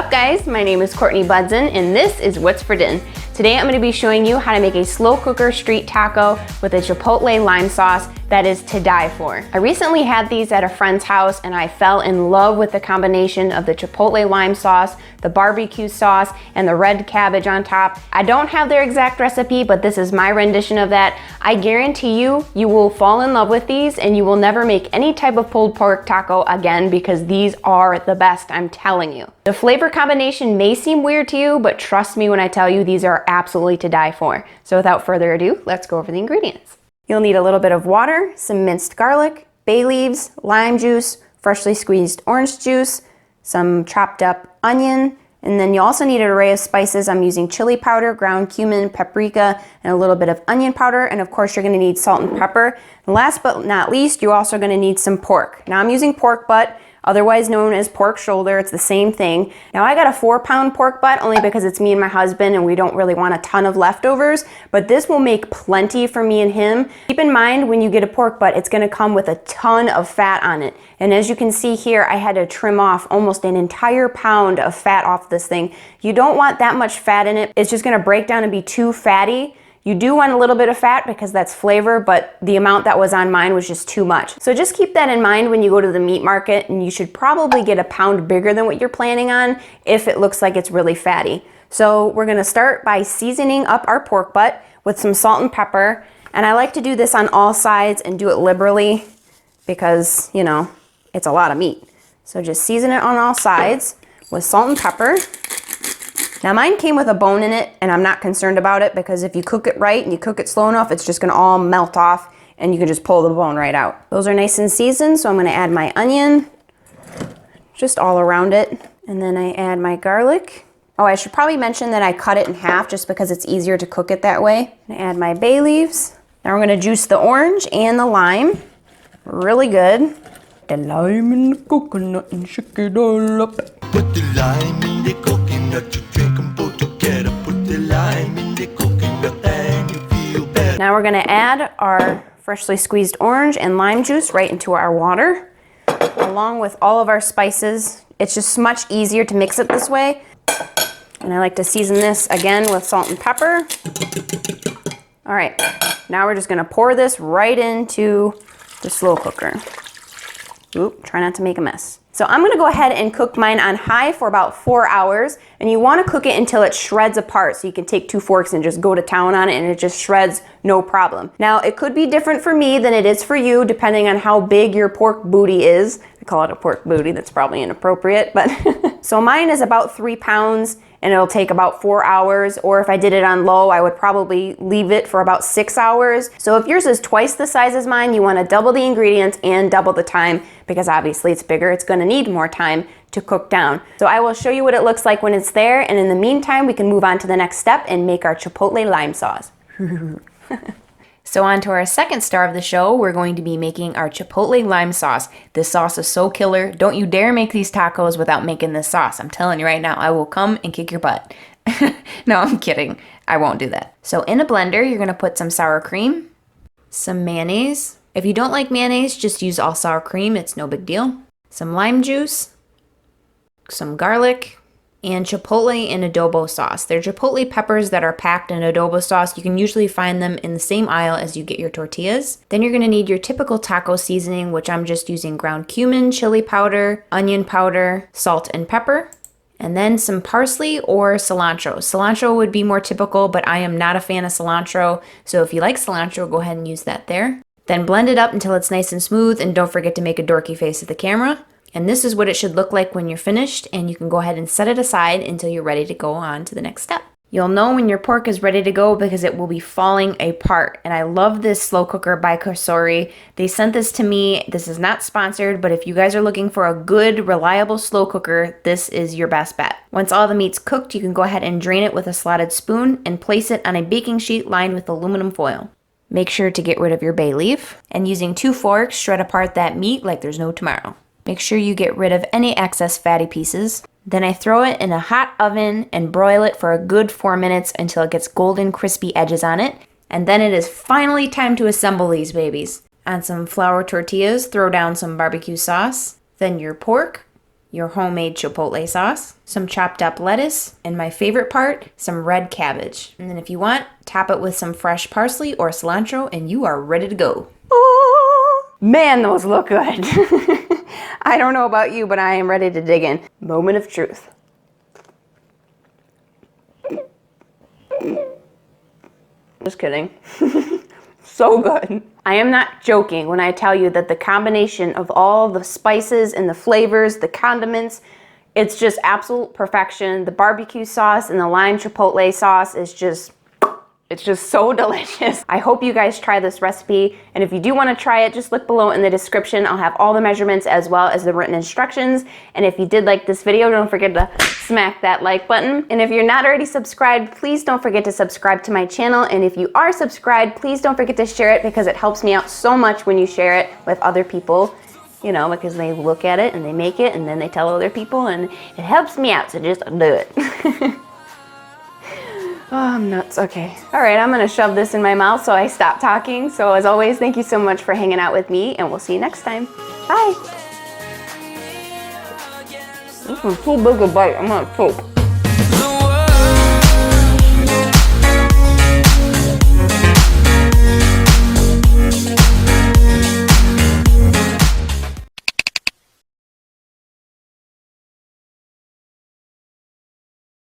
What's up, guys? My name is Courtney Budson and this is What's for Din. Today I'm going to be showing you how to make a slow cooker street taco with a Chipotle lime sauce that is to die for. I recently had these at a friend's house and I fell in love with the combination of the Chipotle lime sauce, the barbecue sauce, and the red cabbage on top. I don't have their exact recipe, but this is my rendition of that. I guarantee you, you will fall in love with these and you will never make any type of pulled pork taco again because these are the best, I'm telling you. The flavor combination may seem weird to you, but trust me when I tell you these are absolutely to die for. So without further ado, let's go over the ingredients. You'll need a little bit of water, some minced garlic, bay leaves, lime juice, freshly squeezed orange juice, some chopped up onion, and then you also need an array of spices. I'm using chili powder, ground cumin, paprika, and a little bit of onion powder, and of course you're gonna need salt and pepper. And last but not least, you're also gonna need some pork. Now I'm using pork butt, otherwise known as pork shoulder. It's the same thing. Now I got a 4-pound pork butt only because it's me and my husband and we don't really want a ton of leftovers, but this will make plenty for me and him. Keep in mind when you get a pork butt, it's gonna come with a ton of fat on it. And as you can see here, I had to trim off almost an entire pound of fat off this thing. You don't want that much fat in it. It's just gonna break down and be too fatty. You do want a little bit of fat because that's flavor, but the amount that was on mine was just too much. So just keep that in mind when you go to the meat market, and you should probably get a pound bigger than what you're planning on if it looks like it's really fatty. So we're gonna start by seasoning up our pork butt with some salt and pepper. And I like to do this on all sides and do it liberally because, you know, it's a lot of meat. So just season it on all sides with salt and pepper. Now mine came with a bone in it and I'm not concerned about it because if you cook it right and you cook it slow enough, it's just gonna all melt off and you can just pull the bone right out. Those are nice and seasoned, so I'm gonna add my onion, just all around it. And then I add my garlic. Oh, I should probably mention that I cut it in half just because it's easier to cook it that way. I add my bay leaves. Now we're gonna juice the orange and the lime. Really good. The lime and the coconut and shake it all up. Put the lime in the coconut, you drink them both together. Put the lime in the coconut and you feel better. Now we're gonna add our freshly squeezed orange and lime juice right into our water, along with all of our spices. It's just much easier to mix it this way. And I like to season this again with salt and pepper. All right, now we're just gonna pour this right into the slow cooker. Oop, try not to make a mess. So I'm gonna go ahead and cook mine on high for about 4 hours, and you wanna cook it until it shreds apart so you can take 2 forks and just go to town on it and it just shreds no problem. Now it could be different for me than it is for you depending on how big your pork booty is. I call it a pork booty, that's probably inappropriate, but so mine is about 3 pounds and it'll take about 4 hours, or if I did it on low, I would probably leave it for about 6 hours. So if yours is twice the size as mine, you wanna double the ingredients and double the time because obviously it's bigger, it's gonna need more time to cook down. So I will show you what it looks like when it's there, and in the meantime, we can move on to the next step and make our Chipotle lime sauce. So on to our second star of the show, we're going to be making our Chipotle lime sauce. This sauce is so killer. Don't you dare make these tacos without making this sauce. I'm telling you right now, I will come and kick your butt. No, I'm kidding. I won't do that. So in a blender, you're gonna put some sour cream, some mayonnaise. If you don't like mayonnaise, just use all sour cream. It's no big deal. Some lime juice, some garlic, and chipotle and adobo sauce. They're chipotle peppers that are packed in adobo sauce. You can usually find them in the same aisle as you get your tortillas. Then you're gonna need your typical taco seasoning, which I'm just using ground cumin, chili powder, onion powder, salt and pepper, and then some parsley or cilantro. Cilantro would be more typical, but I am not a fan of cilantro, so if you like cilantro, go ahead and use that there. Then blend it up until it's nice and smooth, and don't forget to make a dorky face at the camera. And this is what it should look like when you're finished, and you can go ahead and set it aside until you're ready to go on to the next step. You'll know when your pork is ready to go because it will be falling apart. And I love this slow cooker by Kasori. They sent this to me. This is not sponsored, but if you guys are looking for a good, reliable slow cooker, this is your best bet. Once all the meat's cooked, you can go ahead and drain it with a slotted spoon and place it on a baking sheet lined with aluminum foil. Make sure to get rid of your bay leaf, and using 2 forks, shred apart that meat like there's no tomorrow. Make sure you get rid of any excess fatty pieces. Then I throw it in a hot oven and broil it for a good 4 minutes until it gets golden crispy edges on it. And then it is finally time to assemble these babies. On some flour tortillas, throw down some barbecue sauce, then your pork, your homemade chipotle sauce, some chopped up lettuce, and my favorite part, some red cabbage. And then if you want, top it with some fresh parsley or cilantro and you are ready to go. Oh, man, those look good. I don't know about you, but I am ready to dig in. Moment of truth. Just kidding. So good. I am not joking when I tell you that the combination of all the spices and the flavors, the condiments, it's just absolute perfection. The barbecue sauce and the lime chipotle sauce is just, it's just so delicious. I hope you guys try this recipe, and if you do want to try it, just look below in the description. I'll have all the measurements as well as the written instructions. And if you did like this video, don't forget to smack that like button. And if you're not already subscribed, please don't forget to subscribe to my channel. And if you are subscribed, please don't forget to share it, because it helps me out so much when you share it with other people. You know, because they look at it and they make it and then they tell other people, and it helps me out, so just do it. Oh, I'm nuts. Okay. All right, I'm going to shove this in my mouth so I stop talking. So as always, thank you so much for hanging out with me, and we'll see you next time. Bye. This is too big a bite. I'm going to poop.